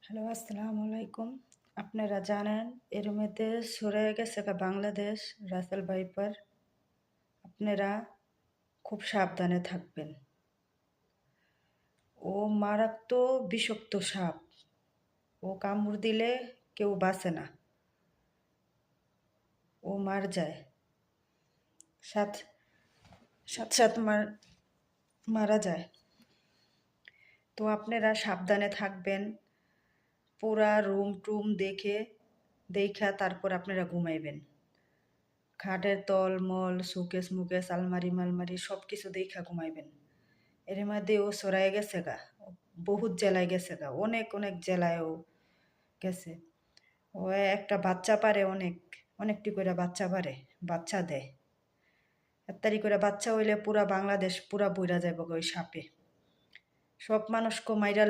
Hello, আসসালামু আলাইকুম। আপনারা জানেন এর মধ্যে সরে গেছে বাংলাদেশ রাসেল ভাইপার। আপনারা খুব সাবধানে থাকবেন। ও মারাত্মক বিষাক্ত সাপ। ও কামড় দিলে কেউ বাঁচে না, ও মার যায়, সাথ সাথ সাথ মারা যায়। তো আপনারা সাবধানে থাকবেন। পুরা রুম টুম দেখা তারপর আপনারা ঘুমাইবেন। খাটের তল মল সুকেস মুকেস আলমারি মালমারি সব কিছু দেখা ঘুমাইবেন। এর মধ্যে ও সরাই গেছে বহুত জেলায় গেছে অনেক অনেক জেলায় ও গেছে। ও একটা বাচ্চা পারে, অনেকটি করে বাচ্চা পারে, বাচ্চা দেয়। একটারি করে বাচ্চা হইলে পুরা বাংলাদেশ পুরা বইরা যাবে ওই সাপে। সব মানুষকে মাইরা